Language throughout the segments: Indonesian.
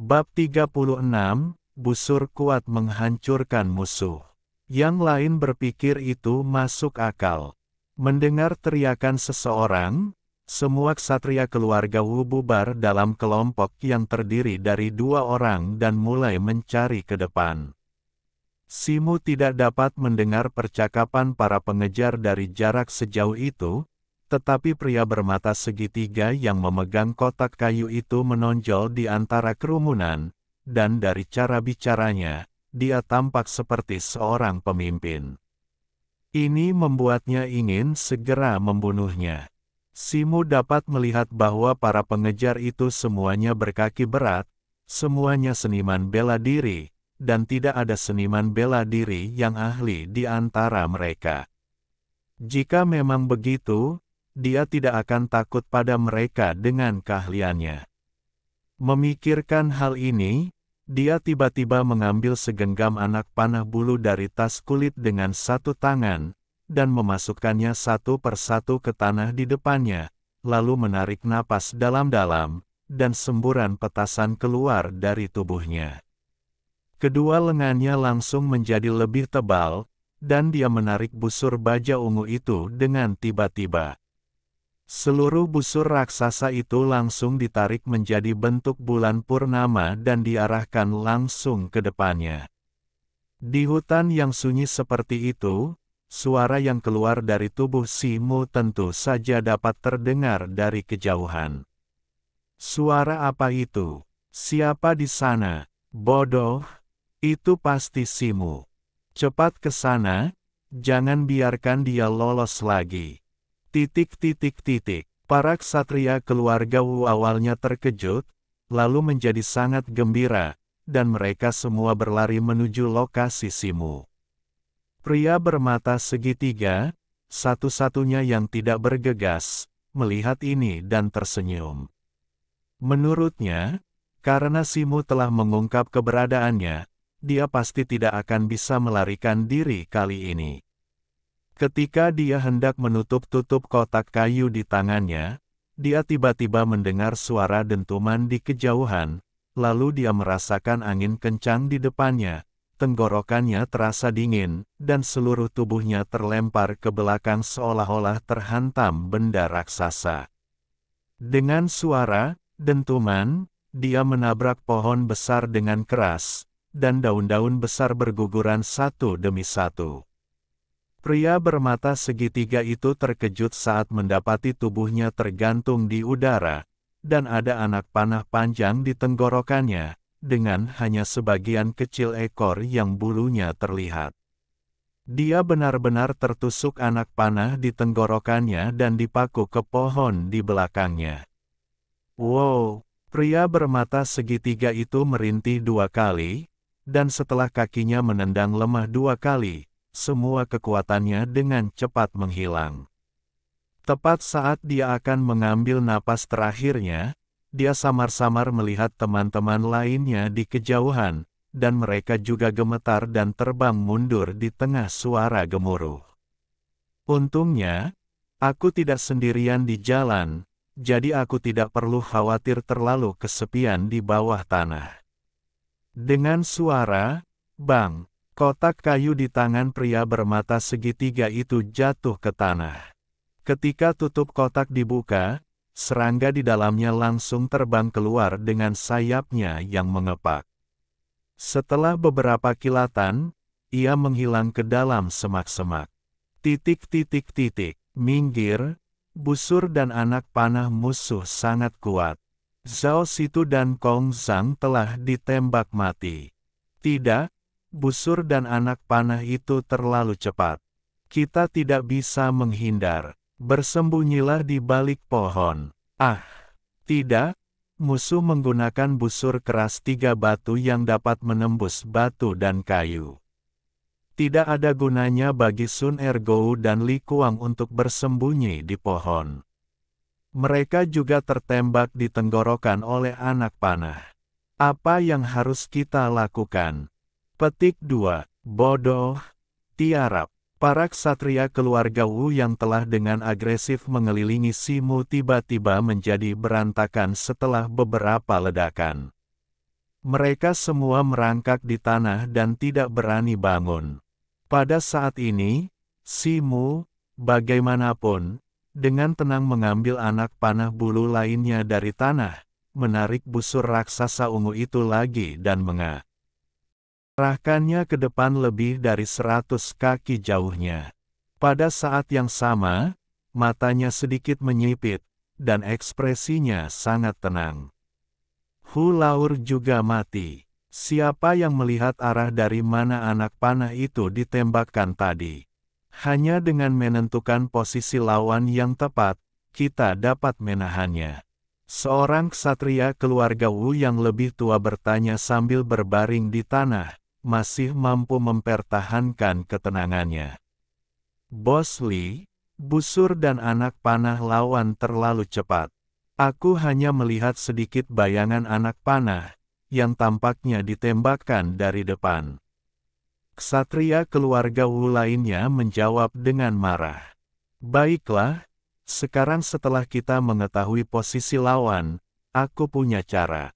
Bab 36, Busur kuat menghancurkan musuh. Yang lain berpikir itu masuk akal. Mendengar teriakan seseorang, semua ksatria keluarga Wu bubar dalam kelompok yang terdiri dari 2 orang dan mulai mencari ke depan. Simu tidak dapat mendengar percakapan para pengejar dari jarak sejauh itu, tetapi pria bermata segitiga yang memegang kotak kayu itu menonjol di antara kerumunan, dan dari cara bicaranya, dia tampak seperti seorang pemimpin. Ini membuatnya ingin segera membunuhnya. Simu dapat melihat bahwa para pengejar itu semuanya berkaki berat, semuanya seniman bela diri, dan tidak ada seniman bela diri yang ahli di antara mereka. Jika memang begitu, dia tidak akan takut pada mereka dengan keahliannya. Memikirkan hal ini, dia tiba-tiba mengambil segenggam anak panah bulu dari tas kulit dengan satu tangan, dan memasukkannya satu persatu ke tanah di depannya, lalu menarik napas dalam-dalam, dan semburan petasan keluar dari tubuhnya. Kedua lengannya langsung menjadi lebih tebal, dan dia menarik busur baja ungu itu dengan tiba-tiba. Seluruh busur raksasa itu langsung ditarik menjadi bentuk bulan purnama dan diarahkan langsung ke depannya. Di hutan yang sunyi seperti itu, suara yang keluar dari tubuh Simu tentu saja dapat terdengar dari kejauhan. Suara apa itu? Siapa di sana? Bodoh, itu pasti Simu. Cepat ke sana, jangan biarkan dia lolos lagi. Para ksatria keluarga Wu awalnya terkejut, lalu menjadi sangat gembira, dan mereka semua berlari menuju lokasi Simu. Pria bermata segitiga, satu-satunya yang tidak bergegas, melihat ini dan tersenyum. Menurutnya, karena Simu telah mengungkap keberadaannya, dia pasti tidak akan bisa melarikan diri kali ini. Ketika dia hendak menutup-tutup kotak kayu di tangannya, dia tiba-tiba mendengar suara dentuman di kejauhan, lalu dia merasakan angin kencang di depannya, tenggorokannya terasa dingin, dan seluruh tubuhnya terlempar ke belakang seolah-olah terhantam benda raksasa. Dengan suara dentuman, dia menabrak pohon besar dengan keras, dan daun-daun besar berguguran satu demi satu. Pria bermata segitiga itu terkejut saat mendapati tubuhnya tergantung di udara, dan ada anak panah panjang di tenggorokannya, dengan hanya sebagian kecil ekor yang bulunya terlihat. Dia benar-benar tertusuk anak panah di tenggorokannya dan dipaku ke pohon di belakangnya. Wow, pria bermata segitiga itu merintih 2 kali, dan setelah kakinya menendang lemah 2 kali, semua kekuatannya dengan cepat menghilang. Tepat saat dia akan mengambil napas terakhirnya, dia samar-samar melihat teman-teman lainnya di kejauhan, dan mereka juga gemetar dan terbang mundur di tengah suara gemuruh. Untungnya, aku tidak sendirian di jalan, jadi aku tidak perlu khawatir terlalu kesepian di bawah tanah. Dengan suara, bang, kotak kayu di tangan pria bermata segitiga itu jatuh ke tanah. Ketika tutup kotak dibuka, serangga di dalamnya langsung terbang keluar dengan sayapnya yang mengepak. Setelah beberapa kilatan, ia menghilang ke dalam semak-semak. Minggir, busur dan anak panah musuh sangat kuat. Zhao Situ dan Kong Zhang telah ditembak mati. Tidak, busur dan anak panah itu terlalu cepat. Kita tidak bisa menghindar. Bersembunyilah di balik pohon. Ah, tidak. Musuh menggunakan busur keras 3 batu yang dapat menembus batu dan kayu. Tidak ada gunanya bagi Sun Ergou dan Li Kuang untuk bersembunyi di pohon. Mereka juga tertembak di tenggorokan oleh anak panah. Apa yang harus kita lakukan? Petik 2. Bodoh, tiarap. Para ksatria keluarga Wu yang telah dengan agresif mengelilingi Simu tiba-tiba menjadi berantakan setelah beberapa ledakan. Mereka semua merangkak di tanah dan tidak berani bangun. Pada saat ini, si Mu, bagaimanapun, dengan tenang mengambil anak panah bulu lainnya dari tanah, menarik busur raksasa ungu itu lagi dan mengarahkannya ke depan lebih dari 100 kaki jauhnya. Pada saat yang sama, matanya sedikit menyipit, dan ekspresinya sangat tenang. Hu Laur juga mati. Siapa yang melihat arah dari mana anak panah itu ditembakkan tadi? Hanya dengan menentukan posisi lawan yang tepat, kita dapat menahannya. Seorang ksatria keluarga Wu yang lebih tua bertanya sambil berbaring di tanah, masih mampu mempertahankan ketenangannya. Bos Li, busur dan anak panah lawan terlalu cepat. Aku hanya melihat sedikit bayangan anak panah, yang tampaknya ditembakkan dari depan. Ksatria keluarga Wu lainnya menjawab dengan marah. Baiklah, sekarang setelah kita mengetahui posisi lawan, aku punya cara.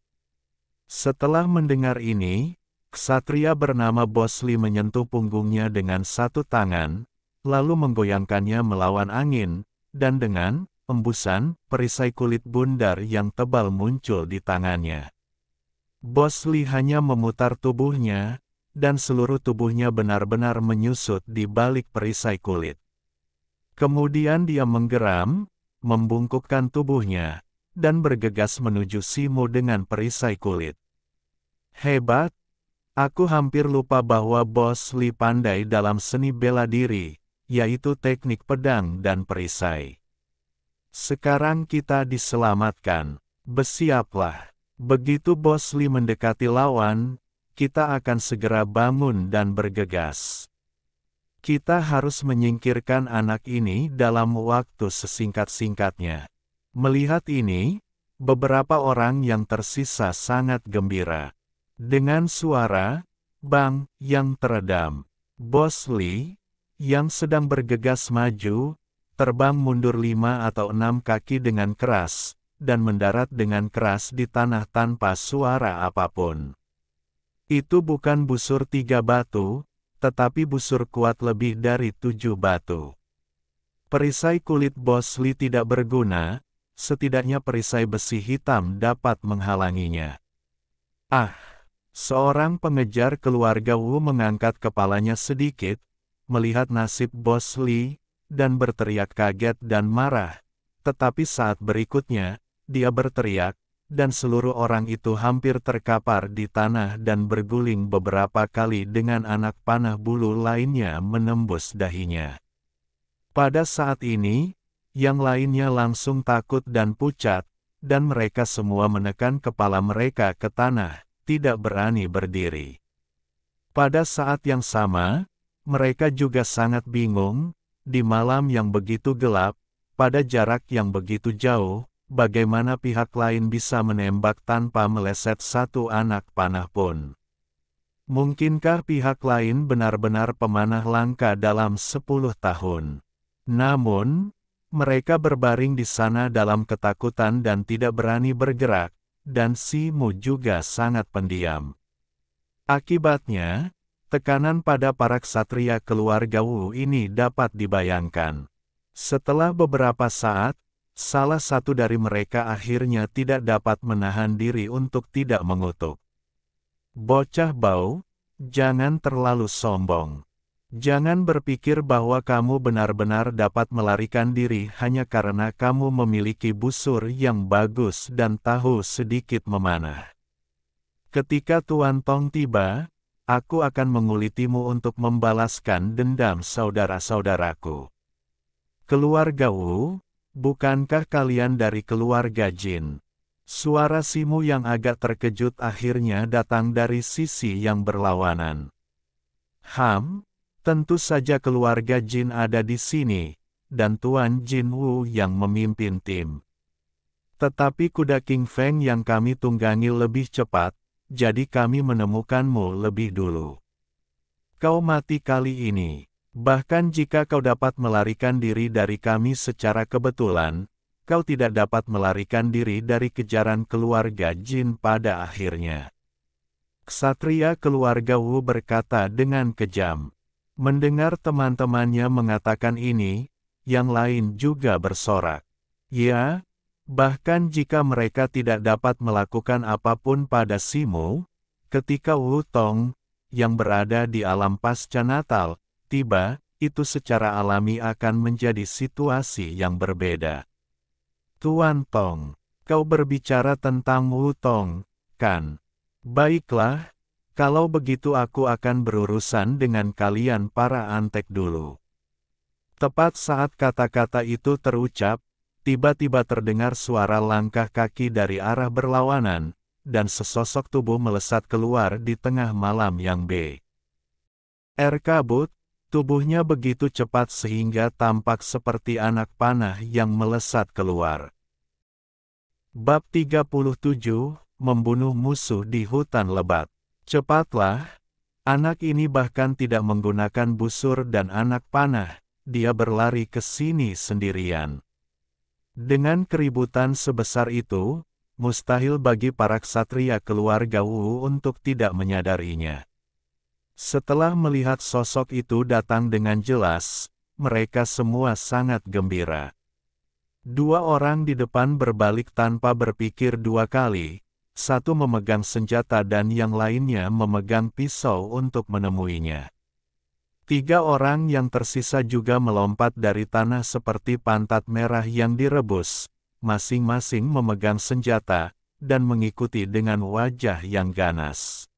Setelah mendengar ini, ksatria bernama Bos Li menyentuh punggungnya dengan satu tangan, lalu menggoyangkannya melawan angin, dan dengan embusan, perisai kulit bundar yang tebal muncul di tangannya. Bos Li hanya memutar tubuhnya, dan seluruh tubuhnya benar-benar menyusut di balik perisai kulit. Kemudian dia menggeram, membungkukkan tubuhnya, dan bergegas menuju si Mu dengan perisai kulit. Hebat! Aku hampir lupa bahwa Bos Li pandai dalam seni bela diri, yaitu teknik pedang dan perisai. Sekarang kita diselamatkan. Bersiaplah. Begitu Bos Li mendekati lawan, kita akan segera bangun dan bergegas. Kita harus menyingkirkan anak ini dalam waktu sesingkat-singkatnya. Melihat ini, beberapa orang yang tersisa sangat gembira. Dengan suara bang yang teredam, Bos Li, yang sedang bergegas maju, terbang mundur 5 atau 6 kaki dengan keras, dan mendarat dengan keras di tanah tanpa suara apapun. Itu bukan busur 3 batu, tetapi busur kuat lebih dari 7 batu. Perisai kulit Bos Li tidak berguna, setidaknya perisai besi hitam dapat menghalanginya. Ah! Seorang pengejar keluarga Wu mengangkat kepalanya sedikit, melihat nasib Bos Li, dan berteriak kaget dan marah. Tetapi saat berikutnya, dia berteriak, dan seluruh orang itu hampir terkapar di tanah dan berguling beberapa kali dengan anak panah bulu lainnya menembus dahinya. Pada saat ini, yang lainnya langsung takut dan pucat, dan mereka semua menekan kepala mereka ke tanah, tidak berani berdiri. Pada saat yang sama, mereka juga sangat bingung, di malam yang begitu gelap, pada jarak yang begitu jauh, bagaimana pihak lain bisa menembak tanpa meleset satu anak panah pun. Mungkinkah pihak lain benar-benar pemanah langka dalam 10 tahun? Namun, mereka berbaring di sana dalam ketakutan dan tidak berani bergerak, dan si Mu juga sangat pendiam. Akibatnya, tekanan pada para ksatria keluarga Wu ini dapat dibayangkan. Setelah beberapa saat, salah satu dari mereka akhirnya tidak dapat menahan diri untuk tidak mengutuk. Bocah bau, jangan terlalu sombong. Jangan berpikir bahwa kamu benar-benar dapat melarikan diri hanya karena kamu memiliki busur yang bagus dan tahu sedikit memanah. Ketika Tuan Tong tiba, aku akan mengulitimu untuk membalaskan dendam saudara-saudaraku. Keluarga Wu, bukankah kalian dari keluarga Jin? Suara si Mu yang agak terkejut akhirnya datang dari sisi yang berlawanan. Tentu saja keluarga Jin ada di sini, dan Tuan Jin Wu yang memimpin tim. Tetapi kuda King Feng yang kami tunggangi lebih cepat, jadi kami menemukanmu lebih dulu. Kau mati kali ini. Bahkan jika kau dapat melarikan diri dari kami secara kebetulan, kau tidak dapat melarikan diri dari kejaran keluarga Jin pada akhirnya. Ksatria keluarga Wu berkata dengan kejam. Mendengar teman-temannya mengatakan ini, yang lain juga bersorak. Ya, bahkan jika mereka tidak dapat melakukan apapun pada Simu, ketika Wu Tong, yang berada di alam pasca Natal, tiba, itu secara alami akan menjadi situasi yang berbeda. Tuan Tong, kau berbicara tentang Wu Tong, kan? Baiklah, kalau begitu aku akan berurusan dengan kalian para antek dulu. Tepat saat kata-kata itu terucap, tiba-tiba terdengar suara langkah kaki dari arah berlawanan, dan sesosok tubuh melesat keluar di tengah malam yang kabut, tubuhnya begitu cepat sehingga tampak seperti anak panah yang melesat keluar. Bab 37, Membunuh Musuh di Hutan Lebat. Cepatlah, anak ini bahkan tidak menggunakan busur dan anak panah, dia berlari ke sini sendirian. Dengan keributan sebesar itu, mustahil bagi para ksatria keluarga Wu untuk tidak menyadarinya. Setelah melihat sosok itu datang dengan jelas, mereka semua sangat gembira. Dua orang di depan berbalik tanpa berpikir dua kali, satu memegang senjata dan yang lainnya memegang pisau untuk menemuinya. Tiga orang yang tersisa juga melompat dari tanah seperti pantat merah yang direbus, masing-masing memegang senjata, dan mengikuti dengan wajah yang ganas.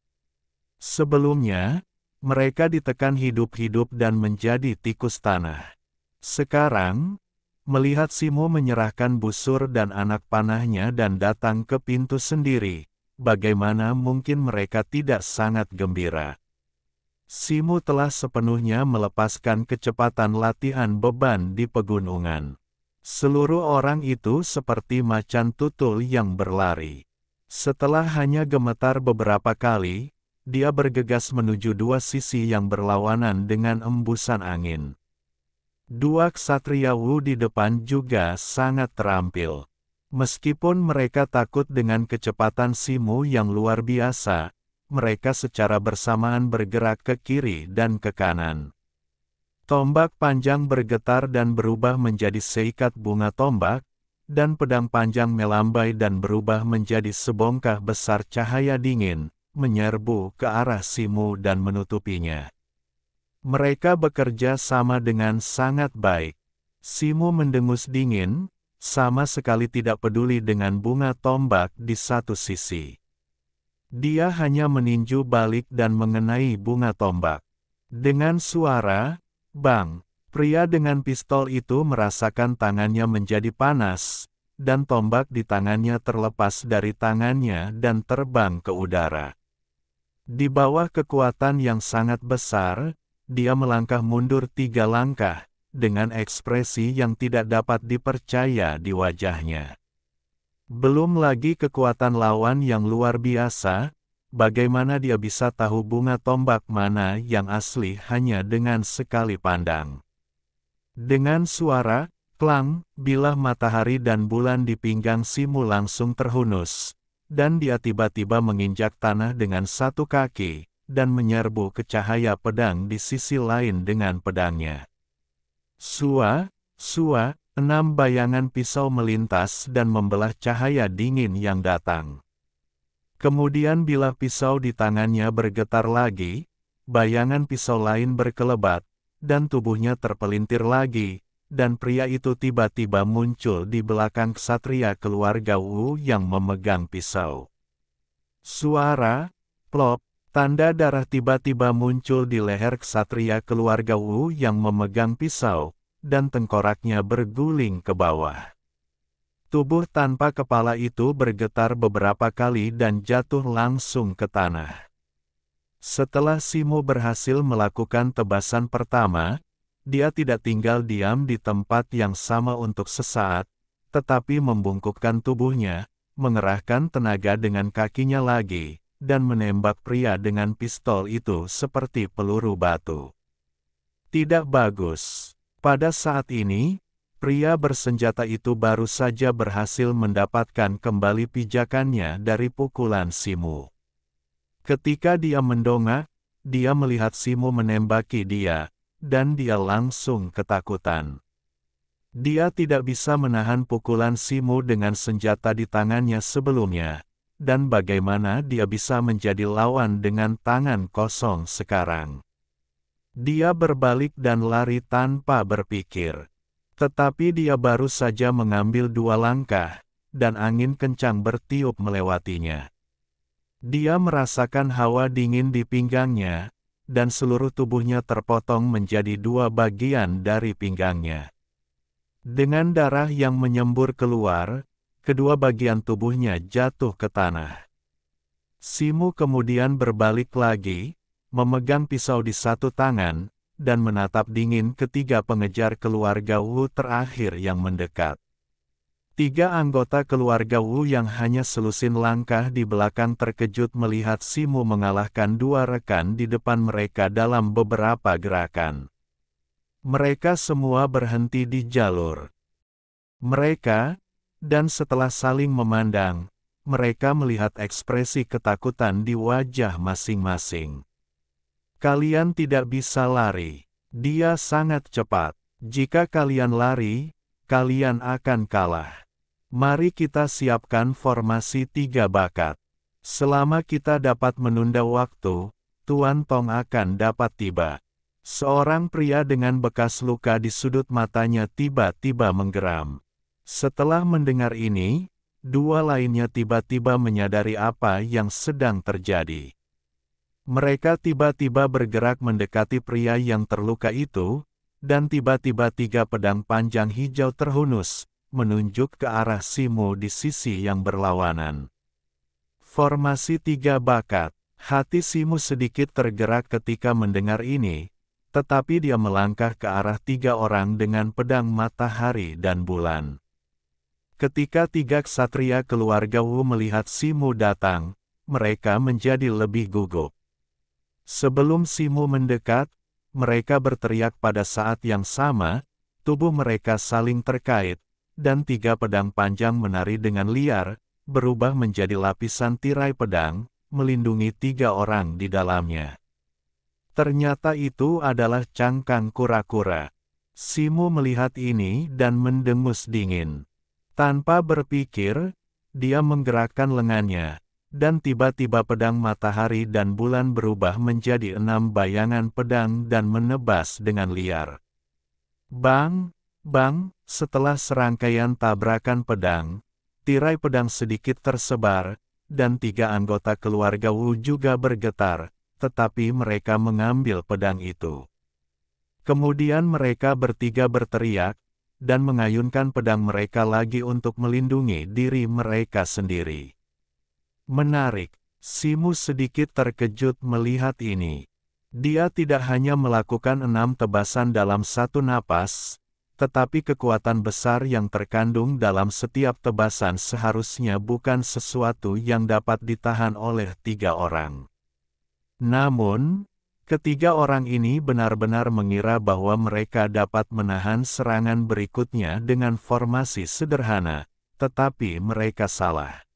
Sebelumnya, mereka ditekan hidup-hidup dan menjadi tikus tanah. Sekarang, melihat Simu menyerahkan busur dan anak panahnya dan datang ke pintu sendiri, bagaimana mungkin mereka tidak sangat gembira? Simu telah sepenuhnya melepaskan kecepatan latihan beban di pegunungan. Seluruh orang itu seperti macan tutul yang berlari. Setelah hanya gemetar beberapa kali, dia bergegas menuju dua sisi yang berlawanan dengan embusan angin. Dua ksatria Wu di depan juga sangat terampil. Meskipun mereka takut dengan kecepatan Simu yang luar biasa, mereka secara bersamaan bergerak ke kiri dan ke kanan. Tombak panjang bergetar dan berubah menjadi seikat bunga tombak, dan pedang panjang melambai dan berubah menjadi sebongkah besar cahaya dingin, menyerbu ke arah Simu dan menutupinya. Mereka bekerja sama dengan sangat baik. Simu mendengus dingin, sama sekali tidak peduli dengan bunga tombak di satu sisi. Dia hanya meninju balik dan mengenai bunga tombak. Dengan suara, bang, pria dengan pistol itu merasakan tangannya menjadi panas, dan tombak di tangannya terlepas dari tangannya dan terbang ke udara. Di bawah kekuatan yang sangat besar, dia melangkah mundur 3 langkah, dengan ekspresi yang tidak dapat dipercaya di wajahnya. Belum lagi kekuatan lawan yang luar biasa, bagaimana dia bisa tahu bunga tombak mana yang asli hanya dengan sekali pandang. Dengan suara, klang, bilah matahari dan bulan di pinggang Simu langsung terhunus, dan dia tiba-tiba menginjak tanah dengan satu kaki, dan menyerbu ke cahaya pedang di sisi lain dengan pedangnya. Sua, 6 bayangan pisau melintas dan membelah cahaya dingin yang datang. Kemudian bilah pisau di tangannya bergetar lagi, bayangan pisau lain berkelebat, dan tubuhnya terpelintir lagi, dan pria itu tiba-tiba muncul di belakang ksatria keluarga Wu yang memegang pisau. Suara, plop, tanda darah tiba-tiba muncul di leher ksatria keluarga Wu yang memegang pisau, dan tengkoraknya berguling ke bawah. Tubuh tanpa kepala itu bergetar beberapa kali dan jatuh langsung ke tanah. Setelah Simu berhasil melakukan tebasan pertama, dia tidak tinggal diam di tempat yang sama untuk sesaat, tetapi membungkukkan tubuhnya, mengerahkan tenaga dengan kakinya lagi, dan menembak pria dengan pistol itu seperti peluru batu. Tidak bagus. Pada saat ini, pria bersenjata itu baru saja berhasil mendapatkan kembali pijakannya dari pukulan Simu. Ketika dia mendongak, dia melihat Simo menembaki dia, dan dia langsung ketakutan. Dia tidak bisa menahan pukulan Simo dengan senjata di tangannya sebelumnya, dan bagaimana dia bisa menjadi lawan dengan tangan kosong sekarang. Dia berbalik dan lari tanpa berpikir. Tetapi dia baru saja mengambil 2 langkah, dan angin kencang bertiup melewatinya. Dia merasakan hawa dingin di pinggangnya, dan seluruh tubuhnya terpotong menjadi 2 bagian dari pinggangnya. Dengan darah yang menyembur keluar, kedua bagian tubuhnya jatuh ke tanah. Simo kemudian berbalik lagi, memegang pisau di satu tangan, dan menatap dingin ketiga pengejar keluarga Wu terakhir yang mendekat. 3 anggota keluarga Wu yang hanya selusin langkah di belakang terkejut melihat Simo mengalahkan 2 rekan di depan mereka dalam beberapa gerakan. Mereka semua berhenti di jalur mereka, dan setelah saling memandang, mereka melihat ekspresi ketakutan di wajah masing-masing. Kalian tidak bisa lari. Dia sangat cepat. Jika kalian lari, kalian akan kalah. Mari kita siapkan formasi 3 bakat. Selama kita dapat menunda waktu, Tuan Tong akan dapat tiba. Seorang pria dengan bekas luka di sudut matanya tiba-tiba menggeram. Setelah mendengar ini, 2 lainnya tiba-tiba menyadari apa yang sedang terjadi. Mereka tiba-tiba bergerak mendekati pria yang terluka itu, dan tiba-tiba 3 pedang panjang hijau terhunus, menunjuk ke arah Simo di sisi yang berlawanan. Formasi 3 bakat. Hati Simo sedikit tergerak ketika mendengar ini, tetapi dia melangkah ke arah 3 orang dengan pedang matahari dan bulan. Ketika 3 ksatria keluarga Wu melihat Simo datang, mereka menjadi lebih gugup. Sebelum Simo mendekat, mereka berteriak pada saat yang sama, tubuh mereka saling terkait, dan 3 pedang panjang menari dengan liar, berubah menjadi lapisan tirai pedang, melindungi 3 orang di dalamnya. Ternyata itu adalah cangkang kura-kura. Simo melihat ini dan mendengus dingin. Tanpa berpikir, dia menggerakkan lengannya, dan tiba-tiba pedang matahari dan bulan berubah menjadi 6 bayangan pedang dan menebas dengan liar. Bang! Bang! Setelah serangkaian tabrakan pedang, tirai pedang sedikit tersebar, dan 3 anggota keluarga Wu juga bergetar, tetapi mereka mengambil pedang itu. Kemudian mereka bertiga berteriak, dan mengayunkan pedang mereka lagi untuk melindungi diri mereka sendiri. Menarik, Simo sedikit terkejut melihat ini. Dia tidak hanya melakukan 6 tebasan dalam satu napas, tetapi kekuatan besar yang terkandung dalam setiap tebasan seharusnya bukan sesuatu yang dapat ditahan oleh 3 orang. Namun, ketiga orang ini benar-benar mengira bahwa mereka dapat menahan serangan berikutnya dengan formasi sederhana, tetapi mereka salah.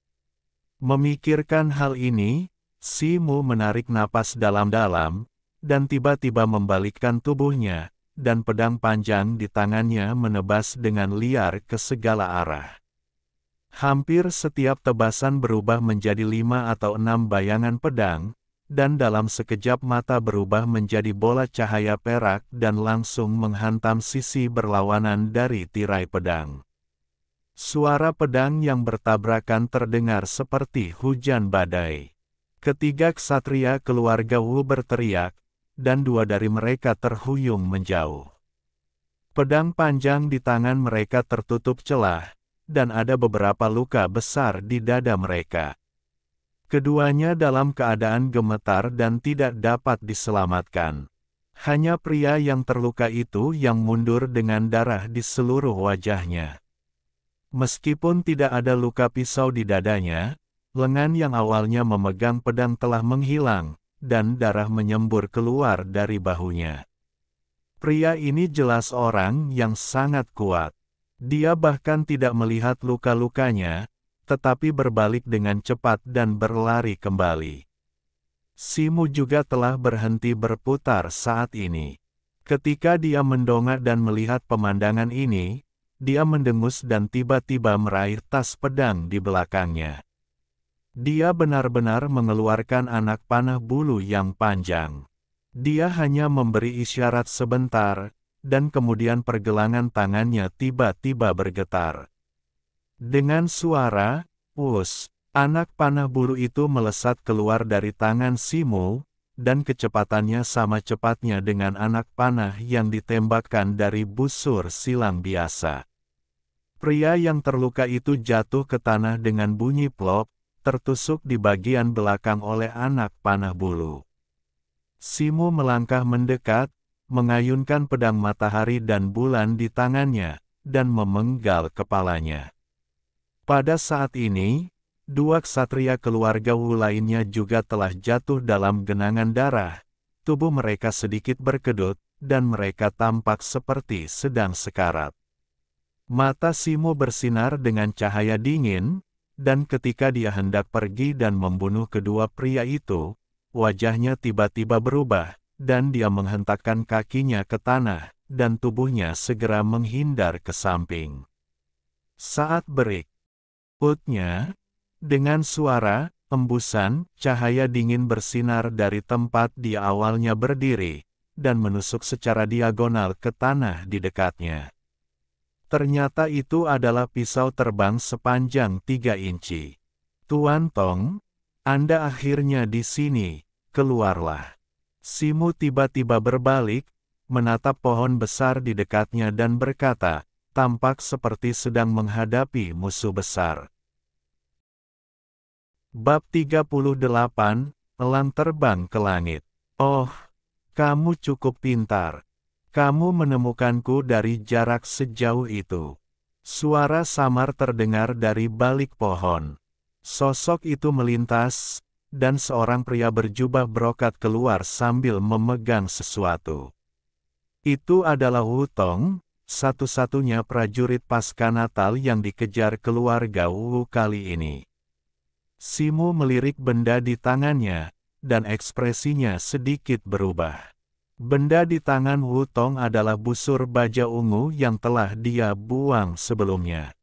Memikirkan hal ini, Simo menarik napas dalam-dalam, dan tiba-tiba membalikkan tubuhnya, dan pedang panjang di tangannya menebas dengan liar ke segala arah. Hampir setiap tebasan berubah menjadi 5 atau 6 bayangan pedang, dan dalam sekejap mata berubah menjadi bola cahaya perak dan langsung menghantam sisi berlawanan dari tirai pedang. Suara pedang yang bertabrakan terdengar seperti hujan badai. Ketiga ksatria keluarga Wu berteriak, dan 2 dari mereka terhuyung menjauh. Pedang panjang di tangan mereka tertutup celah, dan ada beberapa luka besar di dada mereka. Keduanya dalam keadaan gemetar dan tidak dapat diselamatkan. Hanya pria yang terluka itu yang mundur dengan darah di seluruh wajahnya. Meskipun tidak ada luka pisau di dadanya, lengan yang awalnya memegang pedang telah menghilang, dan darah menyembur keluar dari bahunya. Pria ini jelas orang yang sangat kuat. Dia bahkan tidak melihat luka-lukanya, tetapi berbalik dengan cepat dan berlari kembali. Simu juga telah berhenti berputar saat ini. Ketika dia mendongak dan melihat pemandangan ini, dia mendengus dan tiba-tiba meraih tas pedang di belakangnya. Dia benar-benar mengeluarkan anak panah bulu yang panjang. Dia hanya memberi isyarat sebentar, dan kemudian pergelangan tangannya tiba-tiba bergetar. Dengan suara, "Wus!" anak panah bulu itu melesat keluar dari tangan Simu, dan kecepatannya sama cepatnya dengan anak panah yang ditembakkan dari busur silang biasa. Pria yang terluka itu jatuh ke tanah dengan bunyi plop, tertusuk di bagian belakang oleh anak panah bulu. Simu melangkah mendekat, mengayunkan pedang matahari dan bulan di tangannya, dan memenggal kepalanya. Pada saat ini, dua ksatria keluarga Wu lainnya juga telah jatuh dalam genangan darah. Tubuh mereka sedikit berkedut, dan mereka tampak seperti sedang sekarat. Mata Simu bersinar dengan cahaya dingin, dan ketika dia hendak pergi dan membunuh kedua pria itu, wajahnya tiba-tiba berubah, dan dia menghentakkan kakinya ke tanah, dan tubuhnya segera menghindar ke samping. Saat berikutnya, dengan suara embusan, cahaya dingin bersinar dari tempat dia awalnya berdiri, dan menusuk secara diagonal ke tanah di dekatnya. Ternyata itu adalah pisau terbang sepanjang 3 inci. "Tuan Tong, Anda akhirnya di sini, keluarlah." Simu tiba-tiba berbalik, menatap pohon besar di dekatnya dan berkata, tampak seperti sedang menghadapi musuh besar. Bab 38, Elang Terbang ke Langit. "Oh, kamu cukup pintar. Kamu menemukanku dari jarak sejauh itu." Suara samar terdengar dari balik pohon. Sosok itu melintas, dan seorang pria berjubah brokat keluar sambil memegang sesuatu. Itu adalah Wu Tong, satu-satunya prajurit pasca Natal yang dikejar keluarga Wu kali ini. Simu melirik benda di tangannya, dan ekspresinya sedikit berubah. Benda di tangan Wu Tong adalah busur baja ungu yang telah dia buang sebelumnya.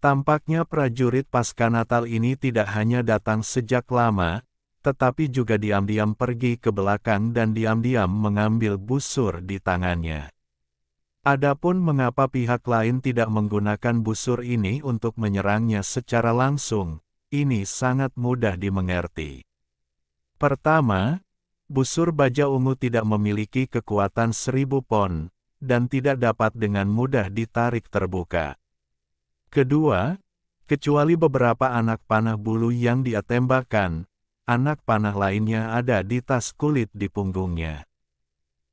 Tampaknya prajurit pasca Natal ini tidak hanya datang sejak lama, tetapi juga diam-diam pergi ke belakang dan diam-diam mengambil busur di tangannya. Adapun mengapa pihak lain tidak menggunakan busur ini untuk menyerangnya secara langsung, ini sangat mudah dimengerti. Pertama, busur baja ungu tidak memiliki kekuatan 1000 pon, dan tidak dapat dengan mudah ditarik terbuka. Kedua, kecuali beberapa anak panah bulu yang dia tembakkan, anak panah lainnya ada di tas kulit di punggungnya.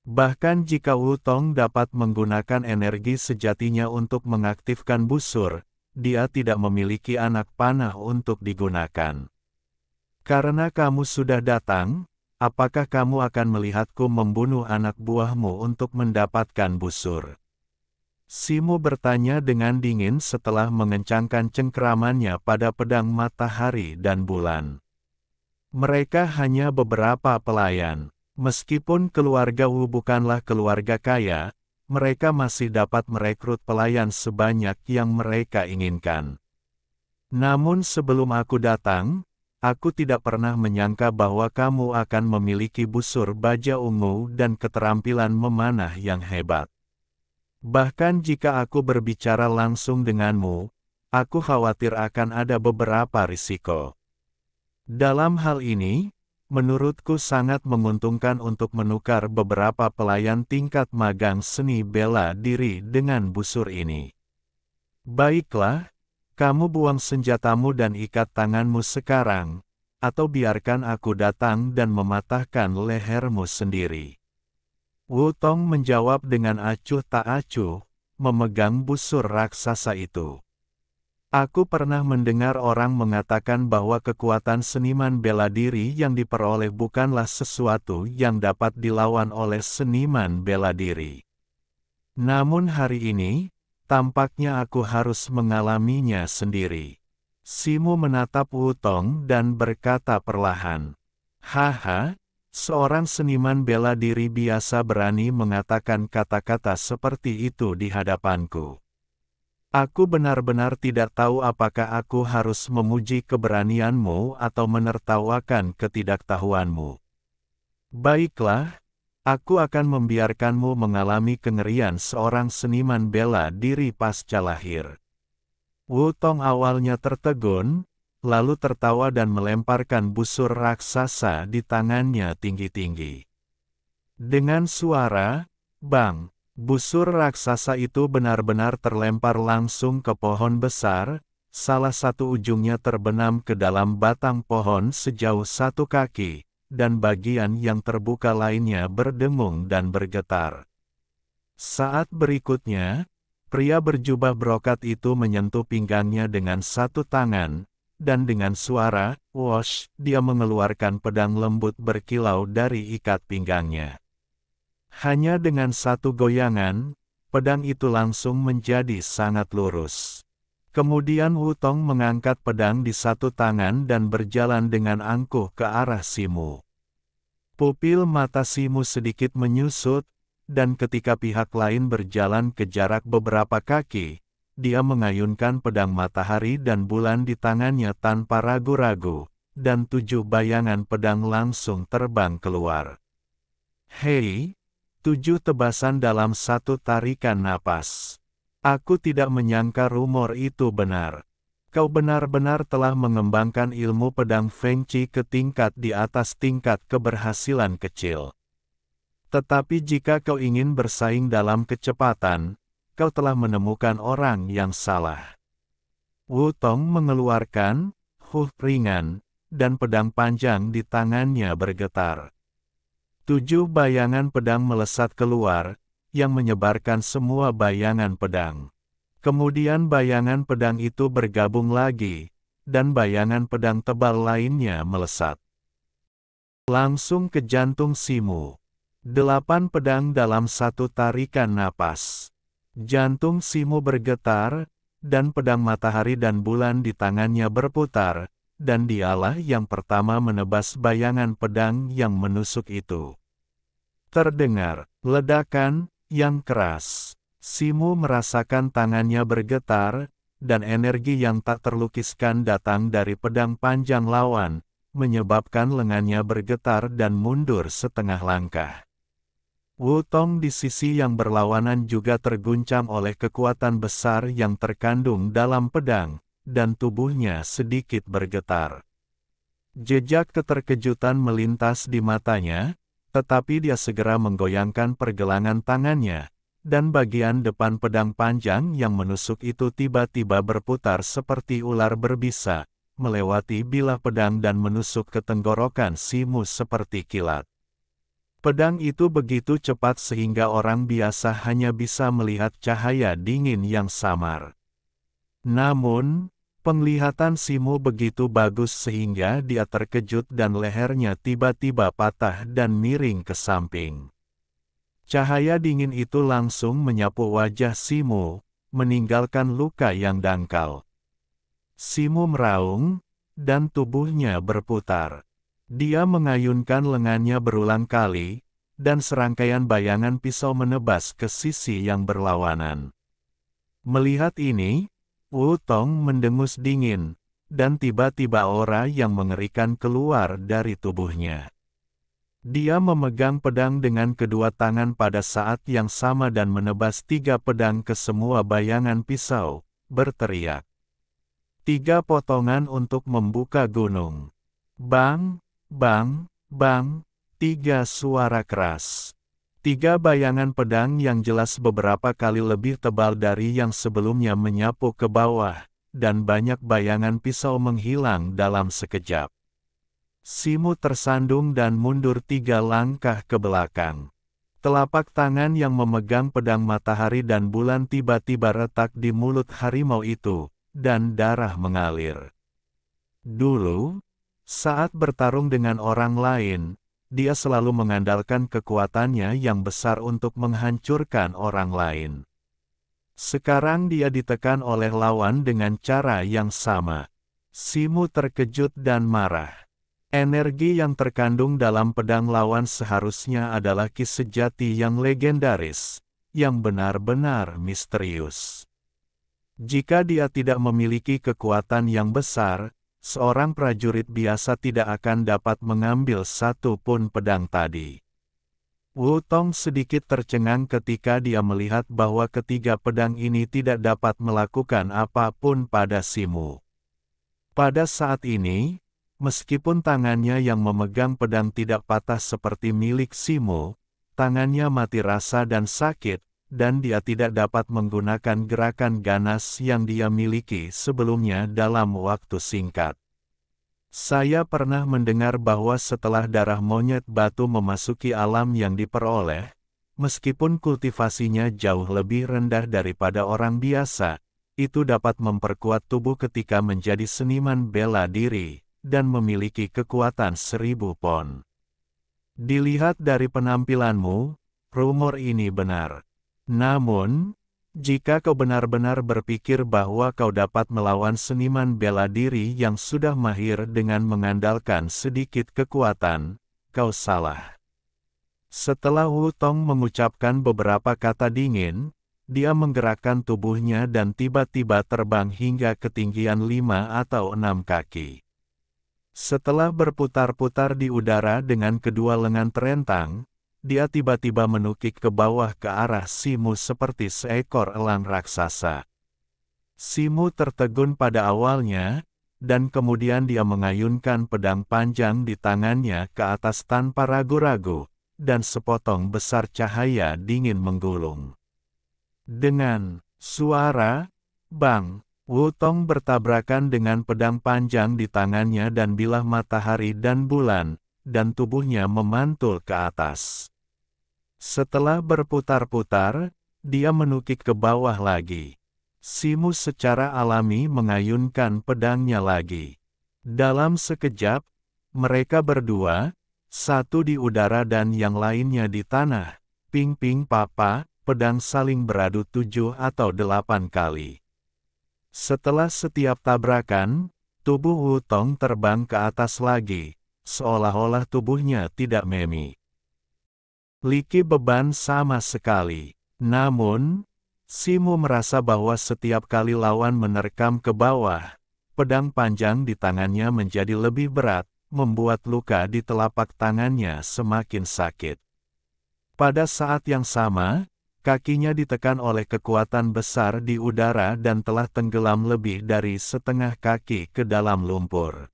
Bahkan jika Wu Tong dapat menggunakan energi sejatinya untuk mengaktifkan busur, dia tidak memiliki anak panah untuk digunakan. Karena kamu sudah datang, apakah kamu akan melihatku membunuh anak buahmu untuk mendapatkan busur? Simu bertanya dengan dingin setelah mengencangkan cengkeramannya pada pedang matahari dan bulan. Mereka hanya beberapa pelayan. Meskipun keluarga Wu bukanlah keluarga kaya, mereka masih dapat merekrut pelayan sebanyak yang mereka inginkan. Namun sebelum aku datang, aku tidak pernah menyangka bahwa kamu akan memiliki busur baja ungu dan keterampilan memanah yang hebat. Bahkan jika aku berbicara langsung denganmu, aku khawatir akan ada beberapa risiko. Dalam hal ini, menurutku sangat menguntungkan untuk menukar beberapa pelayan tingkat magang seni bela diri dengan busur ini. Baiklah, kamu buang senjatamu dan ikat tanganmu sekarang, atau biarkan aku datang dan mematahkan lehermu sendiri. Wu Tong menjawab dengan acuh tak acuh, memegang busur raksasa itu. Aku pernah mendengar orang mengatakan bahwa kekuatan seniman bela diri yang diperoleh bukanlah sesuatu yang dapat dilawan oleh seniman bela diri. Namun hari ini, tampaknya aku harus mengalaminya sendiri. Simu menatap Wu Tong dan berkata perlahan, Haha, seorang seniman bela diri biasa berani mengatakan kata-kata seperti itu di hadapanku. Aku benar-benar tidak tahu apakah aku harus memuji keberanianmu atau menertawakan ketidaktahuanmu. Baiklah, aku akan membiarkanmu mengalami kengerian seorang seniman bela diri pasca lahir. Wu Tong awalnya tertegun, lalu tertawa dan melemparkan busur raksasa di tangannya tinggi-tinggi. Dengan suara, bang, busur raksasa itu benar-benar terlempar langsung ke pohon besar, salah satu ujungnya terbenam ke dalam batang pohon sejauh 1 kaki, dan bagian yang terbuka lainnya berdengung dan bergetar. Saat berikutnya, pria berjubah brokat itu menyentuh pinggangnya dengan 1 tangan, dan dengan suara, "Wosh," dia mengeluarkan pedang lembut berkilau dari ikat pinggangnya. Hanya dengan 1 goyangan, pedang itu langsung menjadi sangat lurus. Kemudian Wu Tong mengangkat pedang di 1 tangan dan berjalan dengan angkuh ke arah Simu. Pupil mata Simu sedikit menyusut, dan ketika pihak lain berjalan ke jarak beberapa kaki, dia mengayunkan pedang matahari dan bulan di tangannya tanpa ragu-ragu, dan 7 bayangan pedang langsung terbang keluar. Hei! 7 tebasan dalam 1 tarikan napas. Aku tidak menyangka rumor itu benar. Kau benar-benar telah mengembangkan ilmu pedang Feng Qi ke tingkat di atas tingkat keberhasilan kecil. Tetapi jika kau ingin bersaing dalam kecepatan, kau telah menemukan orang yang salah. Wu Tong mengeluarkan ringan, dan pedang panjang di tangannya bergetar. 7 bayangan pedang melesat keluar, yang menyebarkan semua bayangan pedang. Kemudian bayangan pedang itu bergabung lagi, dan bayangan pedang tebal lainnya melesat langsung ke jantung Simu. 8 pedang dalam 1 tarikan napas. Jantung Simu bergetar, dan pedang matahari dan bulan di tangannya berputar, dan dialah yang pertama menebas bayangan pedang yang menusuk itu. Terdengar ledakan yang keras. Simu merasakan tangannya bergetar, dan energi yang tak terlukiskan datang dari pedang panjang lawan, menyebabkan lengannya bergetar dan mundur setengah langkah. Wu Tong di sisi yang berlawanan juga terguncang oleh kekuatan besar yang terkandung dalam pedang, dan tubuhnya sedikit bergetar. Jejak keterkejutan melintas di matanya, tetapi dia segera menggoyangkan pergelangan tangannya, dan bagian depan pedang panjang yang menusuk itu tiba-tiba berputar seperti ular berbisa, melewati bilah pedang dan menusuk ke tenggorokan Simu seperti kilat. Pedang itu begitu cepat sehingga orang biasa hanya bisa melihat cahaya dingin yang samar. Namun, penglihatan Simu begitu bagus sehingga dia terkejut dan lehernya tiba-tiba patah dan miring ke samping. Cahaya dingin itu langsung menyapu wajah Simu, meninggalkan luka yang dangkal. Simu meraung, dan tubuhnya berputar. Dia mengayunkan lengannya berulang kali, dan serangkaian bayangan pisau menebas ke sisi yang berlawanan. Melihat ini, Wu Tong mendengus dingin, dan tiba-tiba aura yang mengerikan keluar dari tubuhnya. Dia memegang pedang dengan kedua tangan pada saat yang sama dan menebas 3 pedang ke semua bayangan pisau, berteriak. 3 potongan untuk membuka gunung. Bang, bang, bang, 3 suara keras. 3 bayangan pedang yang jelas beberapa kali lebih tebal dari yang sebelumnya menyapu ke bawah, dan banyak bayangan pisau menghilang dalam sekejap. Simu tersandung dan mundur 3 langkah ke belakang. Telapak tangan yang memegang pedang matahari dan bulan tiba-tiba retak di mulut harimau itu, dan darah mengalir. Dulu, saat bertarung dengan orang lain, dia selalu mengandalkan kekuatannya yang besar untuk menghancurkan orang lain. Sekarang dia ditekan oleh lawan dengan cara yang sama. Simu terkejut dan marah. Energi yang terkandung dalam pedang lawan seharusnya adalah ki sejati yang legendaris, yang benar-benar misterius. Jika dia tidak memiliki kekuatan yang besar, seorang prajurit biasa tidak akan dapat mengambil satu pun pedang tadi. Wu Tong sedikit tercengang ketika dia melihat bahwa ketiga pedang ini tidak dapat melakukan apapun pada Simu. Pada saat ini, meskipun tangannya yang memegang pedang tidak patah seperti milik Simu, tangannya mati rasa dan sakit, dan dia tidak dapat menggunakan gerakan ganas yang dia miliki sebelumnya dalam waktu singkat. Saya pernah mendengar bahwa setelah darah monyet batu memasuki alam yang diperoleh, meskipun kultivasinya jauh lebih rendah daripada orang biasa, itu dapat memperkuat tubuh ketika menjadi seniman bela diri, dan memiliki kekuatan 1000 pon. Dilihat dari penampilanmu, rumor ini benar. Namun, jika kau benar-benar berpikir bahwa kau dapat melawan seniman bela diri yang sudah mahir dengan mengandalkan sedikit kekuatan, kau salah. Setelah Wu Tong mengucapkan beberapa kata dingin, dia menggerakkan tubuhnya dan tiba-tiba terbang hingga ketinggian 5 atau 6 kaki. Setelah berputar-putar di udara dengan kedua lengan terentang, dia tiba-tiba menukik ke bawah ke arah Simu seperti seekor elang raksasa. Simu tertegun pada awalnya, dan kemudian dia mengayunkan pedang panjang di tangannya ke atas tanpa ragu-ragu, dan sepotong besar cahaya dingin menggulung. Dengan suara bang, Wu Tong bertabrakan dengan pedang panjang di tangannya dan bilah matahari dan bulan, dan tubuhnya memantul ke atas. Setelah berputar-putar, dia menukik ke bawah lagi. Simu secara alami mengayunkan pedangnya lagi. Dalam sekejap, mereka berdua, satu di udara dan yang lainnya di tanah, ping-ping papa, pedang saling beradu 7 atau 8 kali. Setelah setiap tabrakan, tubuh Wu Tong terbang ke atas lagi, seolah-olah tubuhnya tidak memiliki beban sama sekali. Namun, Simu merasa bahwa setiap kali lawan menerkam ke bawah, pedang panjang di tangannya menjadi lebih berat, membuat luka di telapak tangannya semakin sakit. Pada saat yang sama, kakinya ditekan oleh kekuatan besar di udara dan telah tenggelam lebih dari setengah kaki ke dalam lumpur.